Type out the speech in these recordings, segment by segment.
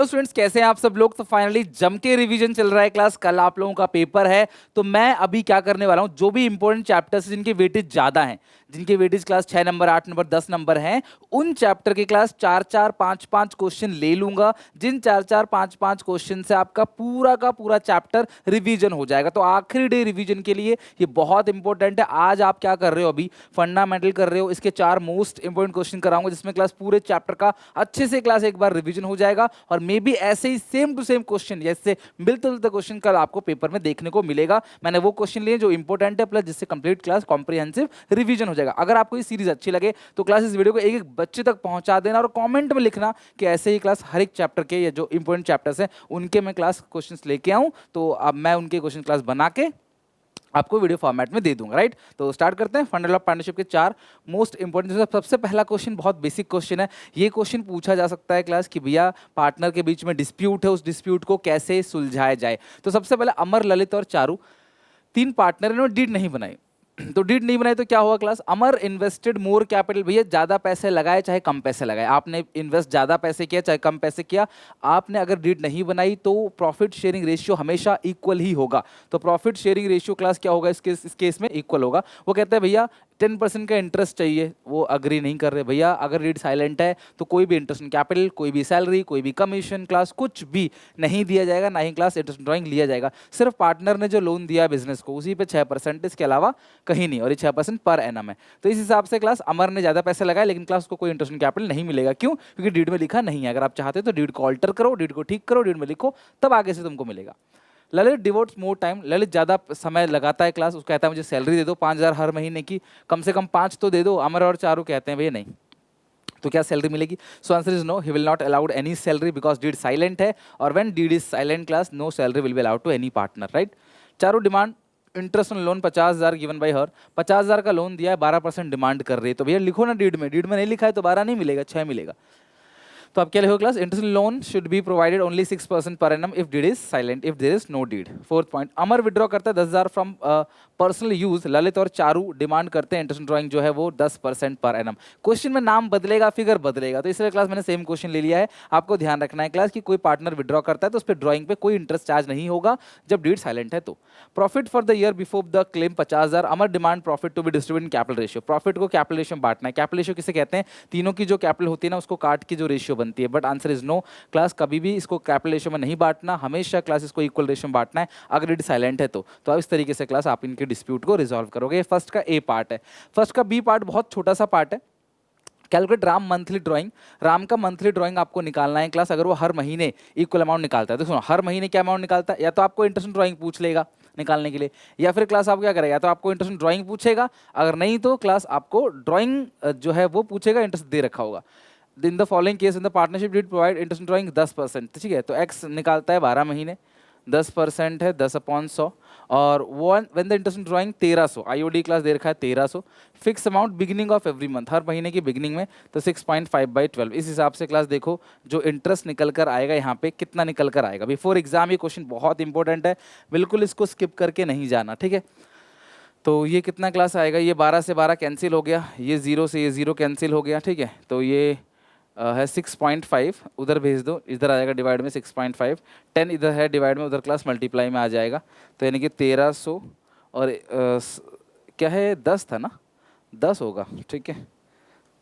तो स्टूडेंट्स कैसे हैं आप सब लोग। तो फाइनली जम के रिवीजन चल रहा है क्लास, कल आप लोगों का पेपर है। तो मैं अभी क्या करने वाला हूं, जो भी इंपॉर्टेंट चैप्टर्स जिनके वेटेज ज्यादा हैं, जिनके weightage class 6 number 8 number 10 number हैं, उन चैप्टर के क्लास 4 4 5 5 क्वेश्चन ले लूंगा, जिन 4 4 5 5 क्वेश्चन से आपका पूरा का पूरा चैप्टर रिवीजन हो जाएगा। तो आखिरी डे रिवीजन के लिए ये बहुत इंपॉर्टेंट है। आज आप क्या कर रहे हो, अभी फंडामेंटल कर रहे हो, इसके 4 मोस्ट इंपॉर्टेंट क्वेश्चन कराऊंगा, जिसमें क्लास पूरे चैप्टर का अच्छे से क्लास एक बार रिवीजन हो जाएगा। और मे बी ऐसे ही सेम टू सेम क्वेश्चन, जैसे मिलते जुलते क्वेश्चन कल आपको पेपर में देखने को मिलेगा। मैंने वो क्वेश्चन लिए जो इंपॉर्टेंट है, प्लस जिससे कंप्लीट क्लास कॉम्प्रिहेंसिव रिवीजन हो जाएगा। अगर आपको ये सीरीज अच्छी लगे तो क्लास इस वीडियो को एक एक बच्चे तक पहुंचा देना, और कमेंट में लिखना कि ऐसे ही क्लास हर एक चैप्टर के, या जो इंपॉर्टेंट चैप्टर्स हैं उनके मैं क्लास क्वेश्चंस लेके आऊं, तो अब मैं उनके क्वेश्चन क्लास बना के आपको वीडियो फॉर्मेट में दे दूंगा। राइट, तो स्टार्ट करते हैं। फंडामेंटल ऑफ पार्टनरशिप के 4 मोस्ट इंपॉर्टेंट। सबसे पहला क्वेश्चन बहुत बेसिक क्वेश्चन है। ये क्वेश्चन पूछा जा सकता है क्लास कि भैया पार्टनर के बीच में डिस्प्यूट है, उस डिस्प्यूट को कैसे सुलझाया जाए। तो सबसे पहले अमर, ललित और चारू, 3 पार्टनर, इन्होंने डीड नहीं बनाई। तो डीड नहीं बनाई तो क्या हुआ क्लास, अमर इन्वेस्टेड मोर कैपिटल। भैया ज्यादा पैसे लगाए चाहे कम पैसे लगाए, आपने इन्वेस्ट ज्यादा पैसे किया चाहे कम पैसे किया, आपने अगर डीड नहीं बनाई तो प्रॉफिट शेयरिंग रेशियो हमेशा इक्वल ही होगा। तो प्रॉफिट शेयरिंग रेशियो क्लास क्या होगा इस केस में, इक्वल होगा। वो कहते हैं भैया 10% का इंटरेस्ट चाहिए, वो अग्री नहीं कर रहे। भैया अगर डीड साइलेंट है तो कोई भी इंटरेस्ट कैपिटल, कोई भी सैलरी, कोई भी कमीशन क्लास कुछ भी नहीं दिया जाएगा, ना ही क्लास इंटरेस्ट ड्राइंग लिया जाएगा। सिर्फ पार्टनर ने जो लोन दिया बिजनेस को उसी पे 6%, इसके अलावा कहीं नहीं, और ये 6% पर एनम है। तो इस हिसाब से क्लास अमर ने ज्यादा पैसे लगाए, लेकिन क्लास को कोई इंटरेस्ट कैपिटल नहीं मिलेगा। क्यों? क्योंकि डीड में लिखा नहीं है। अगर आप चाहते तो डीड को ऑल्टर करो, डीड को ठीक करो, डीड में लिखो, तब आगे से तुमको मिलेगा। Lalit devotees more time, Lalit ज्यादा समय लगाता है क्लास, उसको कहता है मुझे सैलरी दे दो 5,000 हर महीने की, कम से कम 5 तो दे दो। अमर और चारू कहते हैं भैया नहीं, तो क्या सैलरी मिलेगी? So answer is no, he will not allowed any salary because deed silent है, और when deed is silent class no salary will be allowed to any partner. Right, Charu demand interest on loan 50,000 given by her, 50,000 का loan दिया है, 12% demand कर रही है। तो भैया लिखो ना डीड में, डीड में नहीं लिखा है तो 12 नहीं मिलेगा, 6 मिलेगा। तो आप क्या लिखो class, interest loan should be provided only 6% per annum if deed is silent, if there is no deed. Fourth point, Amar withdraw करता है 10,000 फ्रॉम पर्सनल यूज, ललित और चारू डिमांड करते हैं इंटरेस्ट ड्राइंग जो है वो 10% पर एनम। क्वेश्चन में नाम बदलेगा, फिगर बदलेगा, तो इसलिए क्लास मैंने सेम क्वेश्चन ले लिया है। आपको ध्यान रखना है क्लास कि कोई पार्टनर विड्रॉ करता है तो उस पर ड्राइंग पे कोई इंटरेस्ट चार्ज नहीं होगा जब डीड साइलेंट है। तो profit for the year before the claim 50,000, Amar demand profit to be distributed in capital ratio. Profit को कैपिटल रेशियो में बांटना है। कैपिटल रेशियो किसे कहते हैं? तीनों की जो कैपिटल होती है ना उसको काट की जो रेशियो बनती है। But answer is no, class कभी भी इसको कैपिटल रेशियो में नहीं बांटना, हमेशा क्लास इसको इक्वल रेशियो में बांटना है अगर डीड साइलेंट है तो आप इस तरीके से क्लास आप इनके डिस्प्यूट को रिजॉल्व करोगे। फर्स्ट का ए पार्ट है। फर्स्ट का बी पार्ट बहुत छोटा सा पार्ट है। Calculate Ram monthly drawing, Ram का मंथली ड्राइंग आपको निकालना है क्लास, अगर वो हर महीने इक्वल अमाउंट निकालता है तो सुनो, हर महीने क्या अमाउंट निकालता है, या तो आपको इंटरेस्ट ड्राइंग पूछ लेगा निकालने के लिए, या फिर क्लास आप क्या करेगा, या तो आपको इंटरेस्ट ड्राइंग पूछेगा, अगर नहीं तो क्लास आपको ड्राइंग जो है वो पूछेगा, इंटरेस्ट दे रखा होगा। In the following case in the partnership did provide interest drawing 10%, ठीक है। तो एक्स निकालता है 12 महीने, 10% है 10/100, और one when the interest drawing 1300, IOD class दे रखा है 1300, fix amount beginning of every month, हर महीने की बिगिनिंग में, तो 6.5/12। इस हिसाब से क्लास देखो जो इंटरेस्ट निकल कर आएगा यहाँ पे कितना निकल कर आएगा। बिफोर एग्जाम ये क्वेश्चन बहुत इंपॉर्टेंट है, बिल्कुल इसको स्किप करके नहीं जाना, ठीक है। तो ये कितना क्लास आएगा, ये 12 से 12 कैंसिल हो गया, ये 0 से ये 0 कैंसिल हो गया, ठीक है। तो ये है 6.5, उधर भेज दो, इधर आ जाएगा डिवाइड में 6.5, 10 इधर है डिवाइड में, उधर क्लास मल्टीप्लाई में आ जाएगा। तो यानी कि 1300 और क्या है 10 था ना, 10 होगा, ठीक है,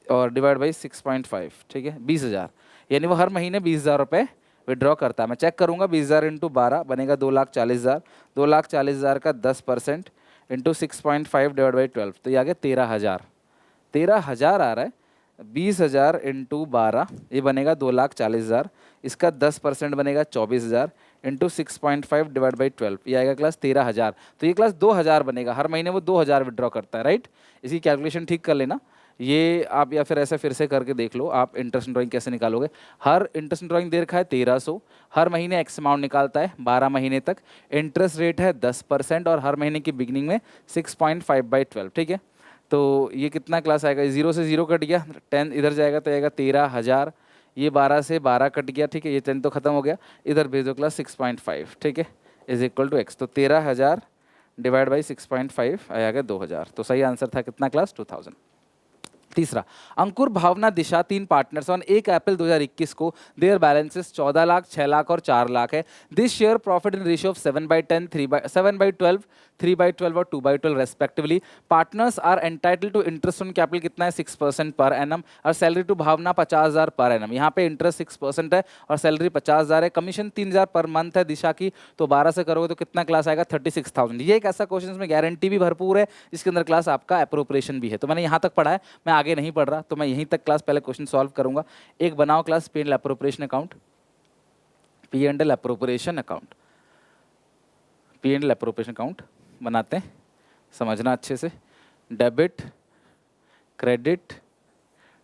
और डिवाइड बाई 6.5, ठीक है, 20,000। यानी वो हर महीने 20,000 रुपये विड्रॉ करता है। मैं चेक करूँगा, 20,000 इंटू 12 बनेगा 2,40,000, 2,40,000 का 10% इंटू 6.5 डिवाइड बाई 12, तो ये आ गया 13,000, 13,000 आ रहा है। 20,000 इंटू 12 ये बनेगा 2,40,000, इसका 10% बनेगा 24,000 इंटू 6.5 डिवाइड बाई 12, ये आएगा क्लास 13,000। तो ये क्लास 2,000 बनेगा, हर महीने वो 2,000 विड्रॉ करता है। राइट, इसकी कैलकुलेशन ठीक कर लेना ये आप, या फिर ऐसे फिर से करके देख लो आप इंटरेस्ट ड्राइंग कैसे निकालोगे। हर इंटरेस्ट ड्राइंग दे रखा है 1300, हर महीने एक्स अमाउंट निकालता है 12 महीने तक, इंटरेस्ट रेट है 10%, और हर महीने की बिगनिंग में 6.5/12, ठीक है। तो ये कितना क्लास आएगा, 0 से 0 कट गया, 10 इधर जाएगा तो आएगा 13,000, ये 12 से 12 कट गया, ठीक है, ये 10 तो खत्म हो गया, इधर भेजो क्लास 6.5, ठीक है, इज इक्वल टू एक्स। तो 13,000 डिवाइड बाई 6.5 आया गया 2,000। तो सही आंसर था कितना क्लास, 2000, तीसरा, अंकुर, भावना, दिशा, 3 पार्टनर्स ऑन 1 अप्रैल 2021 को देयर बैलेंसेस 14 लाख, 6 लाख और 4 लाख है। This share profit in ratio of 7/10, 7/12, 3/12 और 2/12 respectively. Partners are entitle to interest on capital कितना है 6% पर एनम, और salary to Bhavna 50,000 per annum. यहाँ पे इंटरेस्ट 6% है और सैलरी 50,000 है। कमीशन 3,000 पर मंथ है दिशा की, तो 12 से करोगे तो कितना क्लास आएगा 36,000। ये एक ऐसा क्वेश्चन में गारंटी भी भरपूर है, इसके अंदर क्लास आपका अप्रोप्रिएशन भी है। तो मैंने यहाँ तक पढ़ा है, मैं आगे नहीं पढ़ रहा, तो मैं यहीं तक क्लास पहले क्वेश्चन सॉल्व करूंगा। एक बनाओ class P and appropriation account, P and L appropriation account, P and L appropriation account बनाते हैं, समझना अच्छे से। डेबिट क्रेडिट,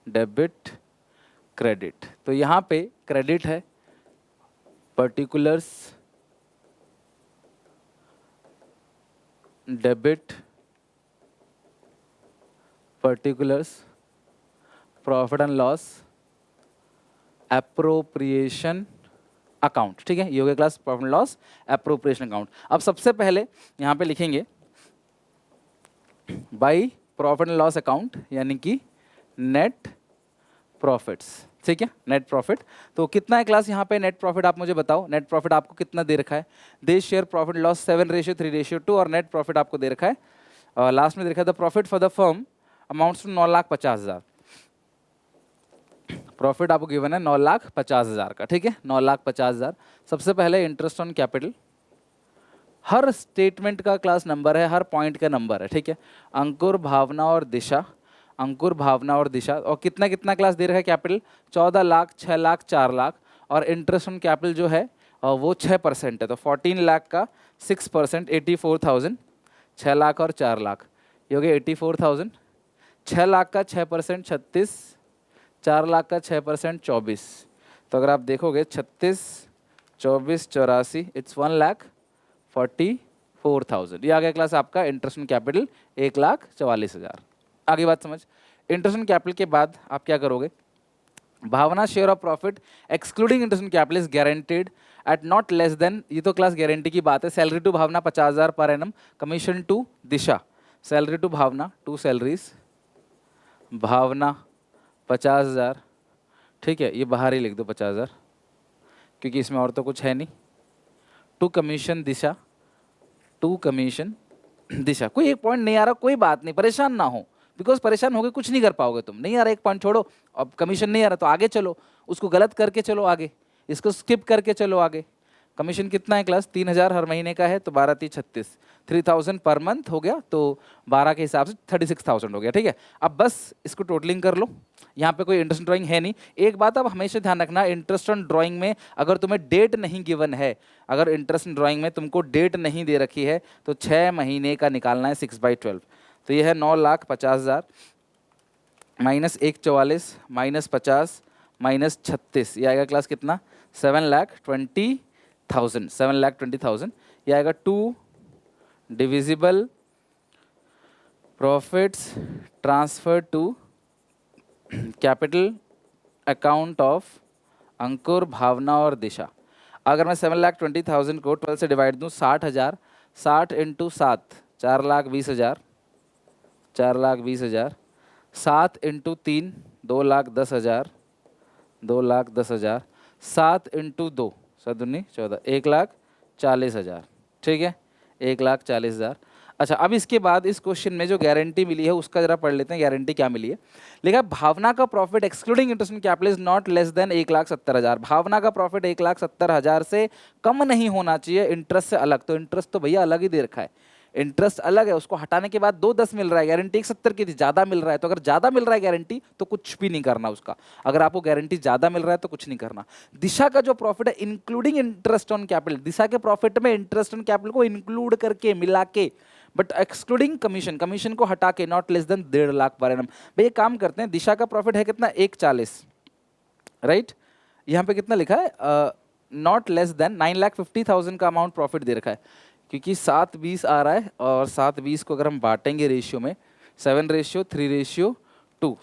डेबिट क्रेडिट, तो यहाँ पे क्रेडिट है particulars, debit particulars, profit and loss, appropriation account. ठीक है, ये हो गया class profit and loss appropriation account. अब सबसे पहले यहाँ पे लिखेंगे by profit and loss account, यानी कि नेट प्रॉफिट्स। ठीक है, नेट प्रॉफिट। तो कितना है क्लास यहाँ पे नेट प्रॉफिट, आप मुझे बताओ। नेट प्रॉफिट आपको कितना दे रखा है, दे शेयर प्रॉफिट लॉस 7:3:2, और नेट प्रॉफिट आपको दे रखा है लास्ट में दे रखा है the profit for the firm amounts to 9,50,000। Profit आपको गिवन है 9,50,000 का। ठीक है, 9,50,000। सबसे पहले इंटरेस्ट ऑन कैपिटल, हर स्टेटमेंट का क्लास नंबर है, हर पॉइंट का नंबर है। ठीक है, अंकुर, भावना और दिशा, अंकुर, भावना और दिशा, और कितना कितना क्लास दे रखा है कैपिटल 14 लाख, 6 लाख, 4 लाख, और इंटरेस्ट ऑन कैपिटल जो है वो 6% है, तो 14 लाख का 6% 84,000, 6 लाख और 4 लाख, ये हो गया 84,000। 6 लाख का 6% 36, 4 लाख का 6% 24, तो अगर आप देखोगे 36, 24, 84, इट्स 1,44,000। ये आ गया क्लास आपका इंटरेस्ट ऑन कैपिटल 1,44,000। आगे बात समझ। इंटरेस्ट ऑन कैपिटल के बाद आप क्या करोगे, Bhavna share of profit excluding interest on capital is guaranteed at not less than, ये तो क्लास गारंटी की बात है। Salary to Bhavna 50,000 per annum, commission to Disha, salary to Bhavna, to salaries, Bhavna 50,000। ठीक है, ये बाहर ही लिख दो 50,000, क्योंकि इसमें और तो कुछ है नहीं। To commission Disha, to commission Disha. कोई एक पॉइंट नहीं आ रहा, कोई बात नहीं, परेशान ना हो, बिकॉज परेशान होगे कुछ नहीं कर पाओगे तुम। नहीं आ रहा एक पॉइंट छोड़ो, अब कमीशन नहीं आ रहा तो आगे चलो, उसको गलत करके चलो आगे, इसको स्किप करके चलो आगे। कमीशन कितना है क्लास 3,000 हर महीने का है, तो 12 3 36, 3,000 पर मंथ हो गया, तो 12 के हिसाब से 36,000 हो गया। ठीक है, अब बस इसको टोटलिंग कर लो। यहाँ पे कोई इंटरेस्ट ड्राइंग है नहीं। एक बात आप हमेशा ध्यान रखना, इंटरेस्ट ऑन ड्राइंग में अगर तुम्हें डेट नहीं गिवन है, अगर इंटरेस्ट ड्राइंग में तुमको डेट नहीं दे रखी है, तो 6 महीने का निकालना है 6/12। तो ये है 9,50,000 माइनस 1,44 माइनस 50 माइनस 36, ये आएगा क्लास कितना 7,20,000, 7,20,000। ये आएगा 2 divisible profits transfer to capital account of Ankur, Bhavna और दिशा। अगर मैं 7,20,000 को 12 से डिवाइड दूँ 60,000, 60 इंटू 7 4,20,000, 4,20,000, 7 इंटू 3 2,10,000, 2,10,000, 7 इंटू 2 7 14 1,40,000। ठीक है, 1,40,000। अच्छा, अब इसके बाद इस क्वेश्चन में जो गारंटी मिली है उसका जरा पढ़ लेते हैं, गारंटी क्या मिली है। लिखा भावना का profit excluding interest on capital is not less then 1,70,000। भावना का प्रॉफिट 1,70,000 से कम नहीं होना चाहिए इंटरेस्ट से अलग। तो इंटरेस्ट तो भैया अलग ही दे रखा है, इंटरेस्ट अलग है, उसको हटाने के बाद 2,10 मिल रहा है, गारंटी 1,70 की थी, ज़्यादा मिल रहा है। तो अगर ज़्यादा मिल रहा है गारंटी तो कुछ भी नहीं करना उसका, अगर आपको गारंटी ज़्यादा मिल रहा है तो कुछ नहीं करना। दिशा का जो प्रॉफिट है इंक्लूडिंग इंटरेस्ट ऑन कैपिटल, दिशा के प्रॉफिट में इंटरेस्ट ऑन कैपिटल को इंक्लूड करके मिला के, बट एक्सक्लूडिंग कमीशन, कमीशन को हटा के, not less than 1.5 lakh per annum. भाई एक काम करते हैं, दिशा का प्रॉफिट है कितना 1,40, राइट। यहाँ पे कितना लिखा है नॉट लेस देन 9,50,000 का अमाउंट प्रॉफिट दे रखा है, क्योंकि 7/20 आ रहा है, और 7/20 को अगर हम बांटेंगे रेशियो में 7:3:2,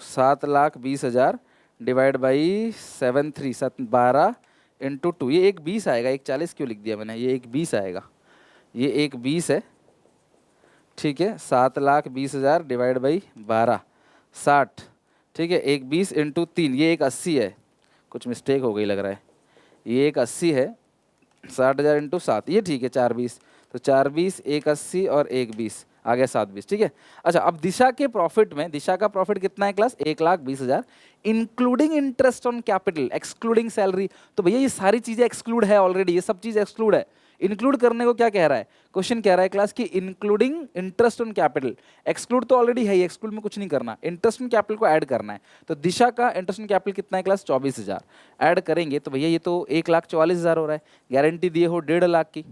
7,20,000 डिवाइड बाई 7/3 12 इंटू 2, ये 1,20 आएगा। 1,40 क्यों लिख दिया मैंने, ये 1,20 आएगा, ये 1,20 है। ठीक है, 7,20,000 डिवाइड बाई 12, 60 ठीक है, एक 20 इंटू 3, ये एक 80 है, कुछ मिस्टेक हो गई लग रहा है, ये एक 80 है, 60,000 इंटू 7, ये ठीक है, 420, तो 420 एक 80 और एक 20 आ गया 720, ठीक है। अच्छा, अब दिशा के प्रॉफिट में, दिशा का प्रॉफिट कितना है class, 1,20,000 including interest on capital excluding salary. तो भैया ये सारी चीजें एक्सक्लूड है ऑलरेडी, ये सब चीज एक्सक्लूड है। इंक्लूड करने को क्या कह रहा है क्वेश्चन, कह रहा है क्लास की including interest on capital, exclude तो ऑलरेडी है, एक्सक्लूड में कुछ नहीं करना, इंटरेस्ट ऑन कैपिटल को ऐड करना है। तो दिशा का इंटरेस्ट ऑन कैपिटल कितना है क्लास, 24,000 ऐड करेंगे तो भैया ये तो 1,44,000 हो रहा है। गारंटी दिए हो 1.5 लाख की,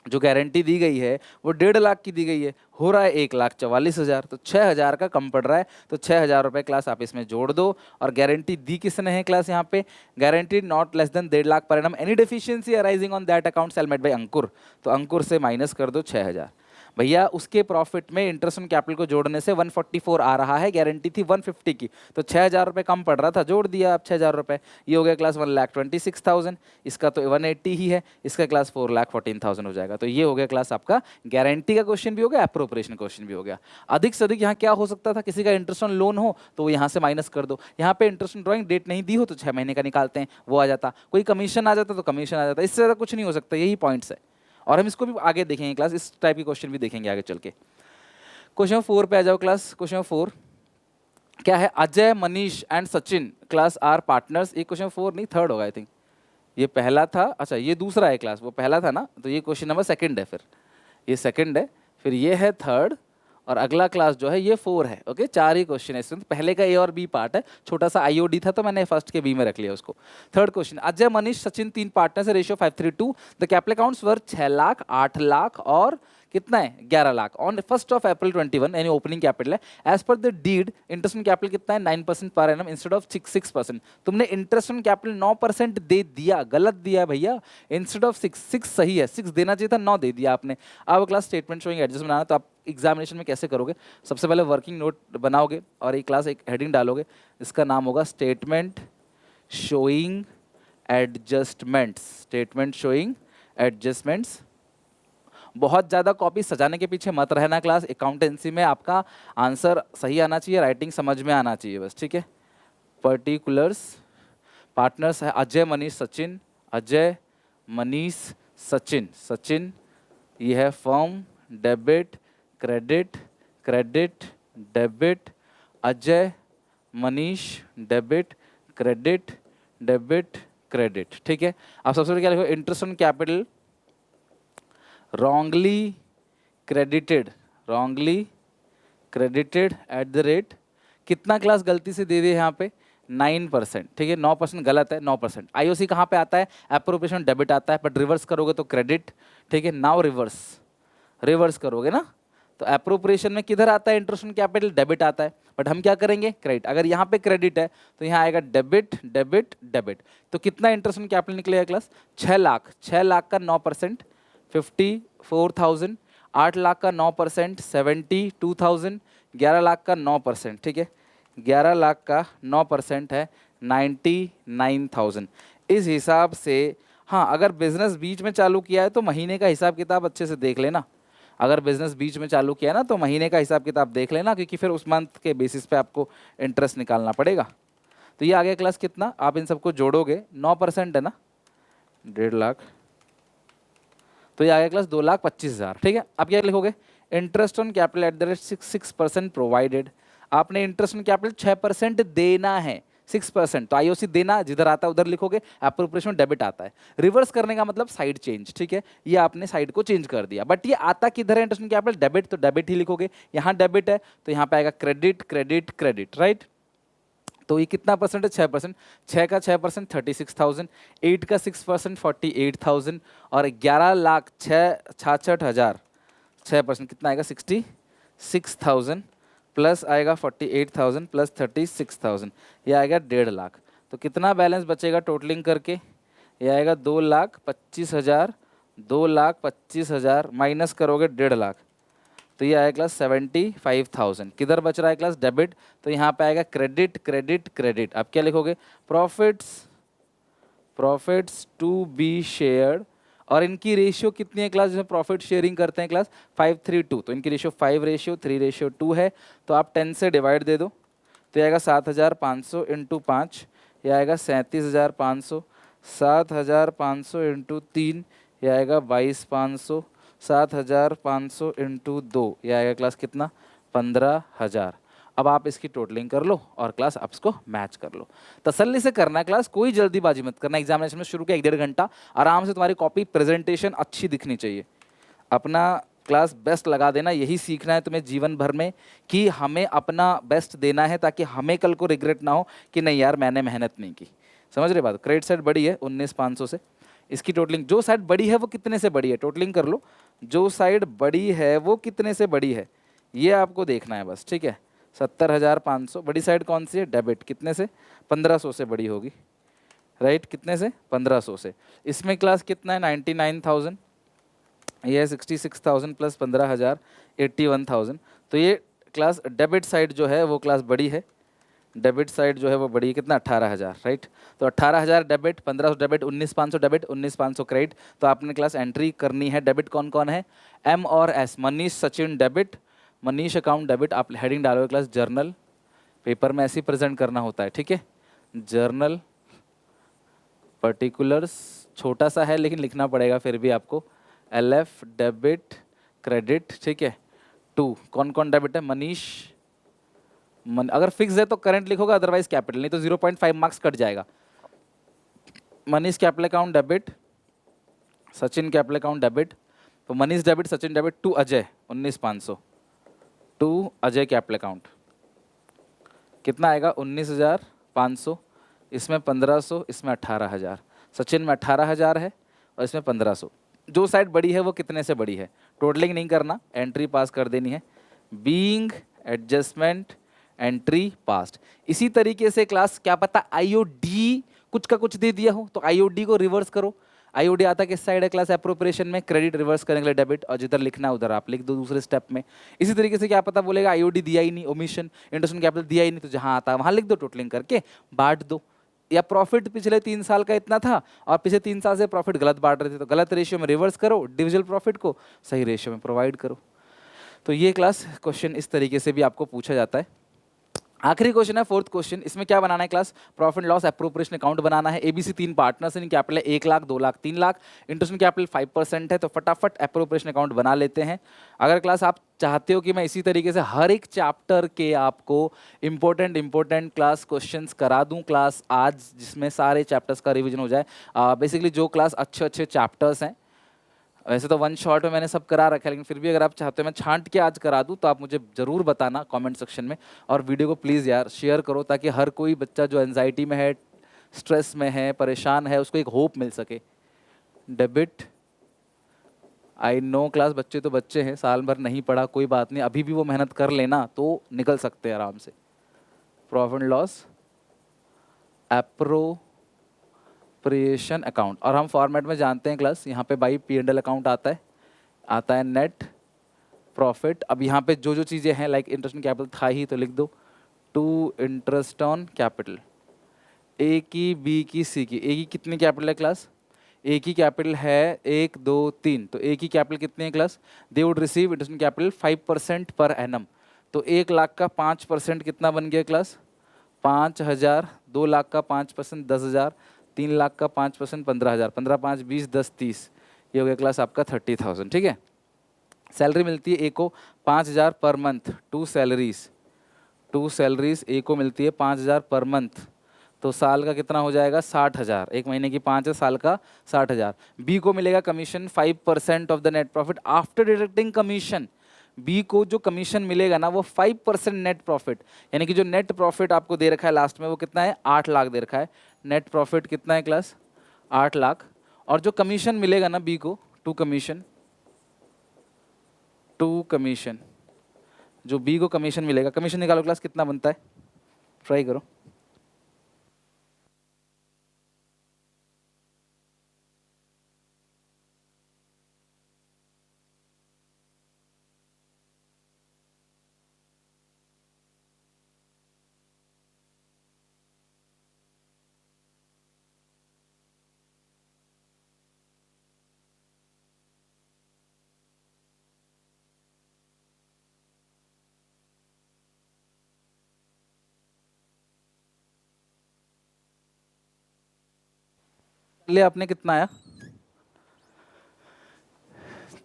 जो गारंटी दी गई है वो 1.5 लाख की दी गई है, हो रहा है 1,44,000, तो 6,000 का कम पड़ रहा है, तो 6,000 रुपये क्लास आप इसमें जोड़ दो। और गारंटी दी किसने है क्लास, यहाँ पे guarantee not less than 1.5 lakh per annum, any deficiency arising on that account shall made by Ankur, तो अंकुर से माइनस कर दो 6,000। भैया उसके प्रॉफिट में इंटरेस्ट ऑन कैपिटल को जोड़ने से 144 आ रहा है, गारंटी थी 150 की, तो 6,000 रुपये कम पड़ रहा था, जोड़ दिया आप 6,000 रुपये, ये हो गया क्लास 1,26,000, इसका तो 180 ही है, इसका क्लास 4,14,000 हो जाएगा। तो ये हो गया क्लास आपका गारंटी का क्वेश्चन भी हो गया, एप्रोप्रिएशन क्वेश्चन भी हो गया। अधिक से अधिक यहाँ क्या हो सकता था, किसी का इंटरेस्ट ऑन लोन हो तो वो यहाँ से माइनस कर दो, यहाँ पे इंटरेस्ट ऑन ड्रॉइंग डेट नहीं दी हो तो 6 महीने का निकालते हैं, वो आ जाता, कोई कमीशन आ जाता तो कमीशन आ जाता, इससे ज़्यादा कुछ नहीं हो सकता, यही पॉइंट्स है। और हम इसको भी आगे देखेंगे क्लास, इस टाइप की क्वेश्चन भी देखेंगे आगे चल के। क्वेश्चन 4 पे आ जाओ क्लास। क्वेश्चन 4 क्या है, Ajay Manish and Sachin class are partners, ये क्वेश्चन 4 नहीं 3rd होगा आई थिंक, ये पहला था, अच्छा ये दूसरा है क्लास, वो पहला था ना, तो ये क्वेश्चन नंबर 2nd है, फिर ये 2nd है, फिर ये है 3rd, और अगला क्लास जो है ये 4 है। ओके, 4 ही क्वेश्चन है इसमें, पहले का ए और बी पार्ट है, छोटा सा आईओडी था तो मैंने फर्स्ट के बी में रख लिया उसको। 3rd question, Ajay Manish Sachin 3 partners है, ratio 5:3 the capital accounts were 6 lakh, 8 lakh और कितना है 11 lakh on 1st of April 21, यानी ओपनिंग कैपिटल है। As per the deed interest on capital कितना है 9% पर एनम इंस्टेड ऑफ 6%। तुमने इंटरेस्ट ऑन कैपिटल 9% दे दिया, गलत दिया भैया, इंस्टेड ऑफ 6 सही है, 6 देना चाहिए था, 9 दे दिया आपने। अब क्लास स्टेटमेंट शोइंग एडजस्ट बनाना, तो आप एग्जामिनेशन में कैसे करोगे, सबसे पहले वर्किंग नोट बनाओगे और एक क्लास एक हेडिंग डालोगे, इसका नाम होगा statement showing adjustments, statement showing adjustments. बहुत ज़्यादा कॉपी सजाने के पीछे मत रहना क्लास, अकाउंटेंसी में आपका आंसर सही आना चाहिए, राइटिंग समझ में आना चाहिए बस, ठीक है। पर्टिकुलर्स, पार्टनर्स है अजय मनीष सचिन, अजय मनीष सचिन, सचिन ये है firm, debit credit, credit debit, Ajay Manish debit credit, debit credit, ठीक है। अब सबसे पहले क्या लिखो, interest on capital wrongly credited, wrongly credited at the rate, कितना क्लास गलती से दे दिए यहाँ पे 9%, ठीक है, 9% गलत है, 9%। आईओसी कहाँ पे आता है, एप्रोप्रिएशन डेबिट आता है, बट रिवर्स करोगे तो क्रेडिट, ठीक है। नाउ रिवर्स, रिवर्स करोगे ना तो एप्रोप्रिएशन में किधर आता है, इंटरेस्ट ऑन कैपिटल डेबिट आता है, बट हम क्या करेंगे क्रेडिट। अगर यहाँ पे क्रेडिट है तो यहाँ आएगा डेबिट डेबिट डेबिट, तो कितना इंटरेस्ट ऑन कैपिटल निकलेगा क्लास 6 लाख, 6 लाख का 9% 54,000, 8 लाख का 9% 72,000, 11 लाख का 9%, ठीक है, 11 लाख का 9% है 99,000। इस हिसाब से हाँ, अगर बिजनेस बीच में चालू किया है तो महीने का हिसाब किताब अच्छे से देख लेना, अगर बिजनेस बीच में चालू किया ना तो महीने का हिसाब किताब देख लेना, क्योंकि फिर उस मंथ के बेसिस पे आपको इंटरेस्ट निकालना पड़ेगा। तो ये आ गया क्लास कितना, आप इन सबको जोड़ोगे 9% है ना, 1.5 लाख, तो ये आ गया क्लास 2,25,000, ठीक है। अब क्या लिखोगे, interest on capital at the rate 6% provided, आपने इंटरेस्ट ऑन कैपिटल 6% देना है, 6%, तो आईओसी देना जिधर आता है उधर लिखोगे, एप्रोप्रिएशन डेबिट आता है। रिवर्स करने का मतलब साइड चेंज, ठीक है, ये आपने साइड को चेंज कर दिया, बट ये आता किधर है इंटरेस्ट ऑन कैपिटल डेबिट, तो डेबिट ही लिखोगे। यहाँ डेबिट है तो यहाँ पे आएगा क्रेडिट क्रेडिट क्रेडिट, राइट। तो ये कितना परसेंट है 6%, 6 का 6% 36,000, 8 का 6% 48,000 और 11 लाख 66,000, 6% कितना आएगा 66,000 प्लस आएगा 48,000 प्लस 36,000, ये आएगा 1.5 लाख। तो कितना बैलेंस बचेगा टोटलिंग करके, ये आएगा 2,25,000, 2,25,000 माइनस करोगे 1.5 लाख, तो ये आएगा क्लास 75,000। किधर बच रहा है क्लास डेबिट, तो यहाँ पे आएगा क्रेडिट क्रेडिट क्रेडिट। आप क्या लिखोगे, profits, profits to be shared, और इनकी रेशियो कितनी है क्लास, जिसमें प्रॉफिट शेयरिंग करते हैं क्लास 5:3:2, तो इनकी रेशियो 5:3:2 है, तो आप 10 से डिवाइड दे दो, तो तो ये आएगा 7,500 इंटू 5, यह आएगा 37,500। 7,500 इंटू 3, यह आएगा 22,500। 7,500 इंटू 2, यह आएगा क्लास कितना? 15,000। अब आप इसकी टोटलिंग कर लो और क्लास आप इसको मैच कर लो। तसल्ली से करना है क्लास, कोई जल्दीबाजी मत करना। एग्जामिनेशन में शुरू के 1-1.5 घंटा आराम से तुम्हारी कॉपी प्रेजेंटेशन अच्छी दिखनी चाहिए, अपना क्लास बेस्ट लगा देना। यही सीखना है तुम्हें जीवन भर में कि हमें अपना बेस्ट देना है, ताकि हमें कल को रिग्रेट ना हो कि नहीं यार मैंने मेहनत नहीं की। समझ रहे बात? क्रेडिट साइड बड़ी है 19,500 से। इसकी टोटलिंग, जो साइड बड़ी है वो कितने से बड़ी है, टोटलिंग कर लो। जो साइड बड़ी है वो कितने से बड़ी है, ये आपको देखना है बस, ठीक है। 70,500 बड़ी साइड कौन सी है? डेबिट। कितने से? 1,500 से बड़ी होगी, राइट? कितने से? 1,500 से। इसमें क्लास कितना है? 99,000। ये है 66,000 प्लस 15,000, 81,000। तो ये क्लास डेबिट साइड जो है वो क्लास बड़ी है। डेबिट साइड जो है वो बड़ी है, कितना? 18,000, राइट? तो 18,000 डेबिट, 1,500 डेबिट, 19,500 डेबिट, 19,500 क्रेडिट। तो आपने क्लास एंट्री करनी है। डेबिट कौन कौन है? एम और S. Manish Sachin debit, Manish account debit. आप हेडिंग डालोगे क्लास जर्नल, पेपर में ऐसे ही प्रेजेंट करना होता है, ठीक है। जर्नल पर्टिकुलर्स, छोटा सा है लेकिन लिखना पड़ेगा फिर भी आपको। LF डेबिट क्रेडिट, ठीक है। 2 कौन कौन डेबिट है? मनीष अगर फिक्स है तो करंट लिखोगे, अदरवाइज कैपिटल, नहीं तो 0.5 मार्क्स कट जाएगा। Manish capital account debit, Sachin capital account debit. तो Manish debit, Sachin debit. 2 Ajay, 19,500। 2 Ajay capital account, कितना आएगा? 19,500। इसमें 1,500, इसमें 18,000। सचिन में 18,000 है और इसमें 1,500। जो साइड बड़ी है वो कितने से बड़ी है? टोटलिंग नहीं करना, एंट्री पास कर देनी है। Being adjustment entry past. इसी तरीके से क्लास, क्या पता आईओडी कुछ का कुछ दे दिया हो तो आईओडी को रिवर्स करो। आईओडी आता किस साइड है क्लास? एप्रोप्रिएशन में। क्रेडिट रिवर्स करने के लिए डेबिट, और जिधर लिखना है उधर आप लिख दो दूसरे स्टेप में। इसी तरीके से क्या पता बोलेगा आईओडी दिया ही नहीं, ओमिशन, इंटरेस्ट कैपिटल दिया ही नहीं, तो जहां आता है वहां लिख दो, टोटलिंग करके बांट दो। या प्रॉफिट पिछले 3 साल का इतना था और पिछले 3 साल से प्रॉफिट गलत बांट रहे थे, तो गलत रेशियो में रिवर्स करो, डिविजिबल प्रॉफिट को सही रेशियो में प्रोवाइड करो। तो ये क्लास क्वेश्चन इस तरीके से भी आपको पूछा जाता है। आखिरी क्वेश्चन है 4th क्वेश्चन। इसमें क्या बनाना है class? Profit loss appropriation account बनाना है। एबीसी 3 पार्टनर्स इन कैपिटल है 1 लाख, 2 लाख, 3 लाख। इंटरेस्ट कैपिटल 5% है, तो फटाफट एप्रोप्रिएशन अकाउंट बना लेते हैं। अगर क्लास आप चाहते हो कि मैं इसी तरीके से हर एक चैप्टर के आपको इंपॉर्टेंट क्लास क्वेश्चंस करा दूं क्लास आज, जिसमें सारे चैप्टर्स का रिवीजन हो जाए। बेसिकली जो क्लास अच्छे चैप्टर्स हैं, वैसे तो 1 शॉट में मैंने सब करा रखा है, लेकिन फिर भी अगर आप चाहते हो मैं छांट के आज करा दूं तो आप मुझे ज़रूर बताना कमेंट सेक्शन में। और वीडियो को प्लीज़ यार शेयर करो, ताकि हर कोई बच्चा जो एंजाइटी में है, स्ट्रेस में है, परेशान है, उसको एक होप मिल सके। डेबिट, आई नो क्लास बच्चे तो बच्चे हैं, साल भर नहीं पढ़ा, कोई बात नहीं, अभी भी वो मेहनत कर लेना तो निकल सकते हैं आराम से। प्रॉफिट लॉस एप्रोप्रिएशन अकाउंट, और हम फॉर्मेट में जानते हैं क्लास, यहाँ पे बाई P&L अकाउंट आता है नेट प्रॉफिट। अब यहाँ पे जो जो चीज़ें हैं लाइक इंटरेस्ट ऑन कैपिटल था ही, तो लिख दो टू इंटरेस्ट ऑन कैपिटल। ए की, बी की, सी की। ए की कितनी कैपिटल है क्लास? ए की कैपिटल है 1 2 3, तो ए की कैपिटल कितनी है class? They would receive interest on capital 5% per annum. तो 1 लाख का 5% कितना बन गया क्लास? 5,000। 2 लाख का 5% 10,000। 3 लाख का 5% 15,000। 15 5 20 10 30, ये हो गया क्लास आपका 30,000, ठीक है। सैलरी मिलती है ए को 5,000 पर मंथ। 2 सैलरीज ए को मिलती है 5,000 पर मंथ, तो साल का कितना हो जाएगा? 60,000। एक महीने की 5 है, साल का 60,000। बी को मिलेगा commission 5% of the net profit after deducting commission. B को जो कमीशन मिलेगा ना वो 5% नेट प्रॉफिट, यानी कि जो नेट प्रॉफिट आपको दे रखा है लास्ट में वो कितना है? 8 लाख दे रखा है। नेट प्रॉफिट कितना है क्लास? 8 लाख। और जो कमीशन मिलेगा ना बी को, टू कमीशन, जो बी को कमीशन मिलेगा, कमीशन निकालो क्लास कितना बनता है, ट्राई करो। ले आपने कितना आया,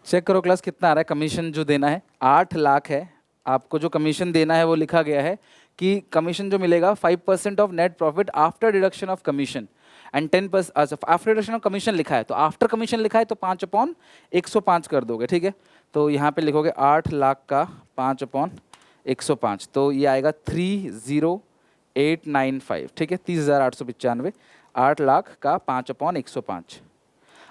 चेक करो क्लास कितना आ रहा है। कमीशन जो देना है 8 लाख है, आपको जो कमीशन देना है वो लिखा गया है कि कमीशन जो मिलेगा 5% of net profit after deduction of commission and 10%, after deduction of commission लिखा है, तो आफ्टर कमीशन लिखा है तो 5/105 कर दोगे, ठीक है। तो यहाँ पे लिखोगे 8 लाख का 5/105, तो ये आएगा 30,895, ठीक है, 30,895, 8 लाख का 5/105।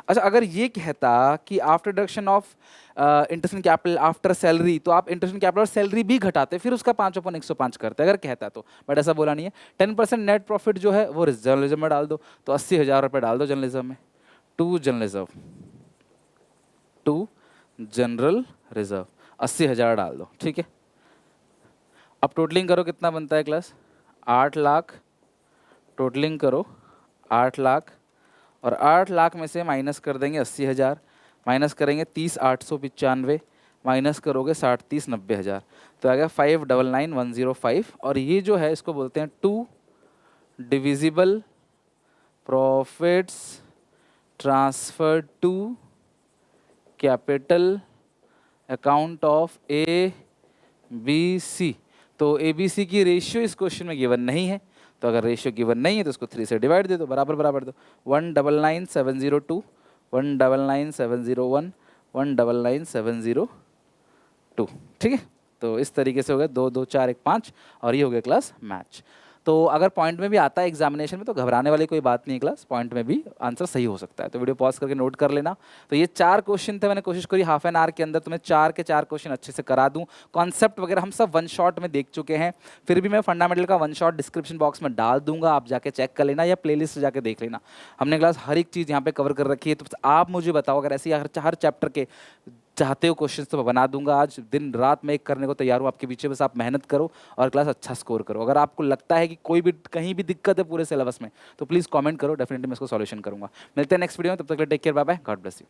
अच्छा, अगर ये कहता कि after deduction of interest and capital after salary, तो आप इंटरेस्ट एंड कैपिटल और सैलरी भी घटाते फिर उसका 5/105 करते, अगर कहता तो, बट ऐसा बोला नहीं है। 10% नेट प्रॉफिट जो है वो जर्नलिज्म में डाल दो, तो 80,000 रुपये डाल दो जर्नलिज्म में, टू जनरल रिजर्व 80,000 डाल दो, ठीक है। अब टोटलिंग करो कितना बनता है क्लास, 8 लाख, टोटलिंग करो 8 लाख, और 8 लाख में से माइनस कर देंगे 80,000, माइनस करेंगे 30,895, माइनस करोगे 60, 30, 90,000, तो आ गया 5,99,105। और ये जो है इसको बोलते हैं 2 divisible profits transfer to capital account of ABC। तो ABC की रेशियो इस क्वेश्चन में गिवन नहीं है, तो अगर रेशियो गिवन नहीं है तो उसको 3 से डिवाइड दे दो, बराबर बराबर दो, 1,99,702, 1,99,701, 1,99,702, ठीक है। तो इस तरीके से हो गया 2, 2, 4, 1, 5, और ये हो गया क्लास मैच। तो अगर पॉइंट में भी आता है एग्जामिनेशन में तो घबराने वाली कोई बात नहीं है क्लास, पॉइंट में भी आंसर सही हो सकता है, तो वीडियो पॉज करके नोट कर लेना। तो ये 4 क्वेश्चन थे, मैंने कोशिश करी हाफ एन आवर के अंदर तुम्हें 4 के 4 क्वेश्चन अच्छे से करा दूं। कॉन्सेप्ट वगैरह हम सब वन शॉट में देख चुके हैं, फिर भी मैं फंडामेंटल का वन शॉट डिस्क्रिप्शन बॉक्स में डाल दूंगा, आप जाके चेक कर लेना या प्लेलिस्ट जाके देख लेना। हमने क्लास हर एक चीज़ यहाँ पे कवर कर रखी है, तो आप मुझे बताओ अगर ऐसी हर चैप्टर के चाहते हो क्वेश्चंस तो मैं बना दूंगा, आज दिन रात में एक करने को तैयार हूँ आपके पीछे, बस आप मेहनत करो और क्लास अच्छा स्कोर करो। अगर आपको लगता है कि कोई भी कहीं भी दिक्कत है पूरे सिलेबस में तो प्लीज़ कमेंट करो, डेफिनेटली मैं इसको सॉल्यूशन करूंगा। मिलते हैं नेक्स्ट वीडियो में, तब तक के लिए take care, bye bye, God bless you.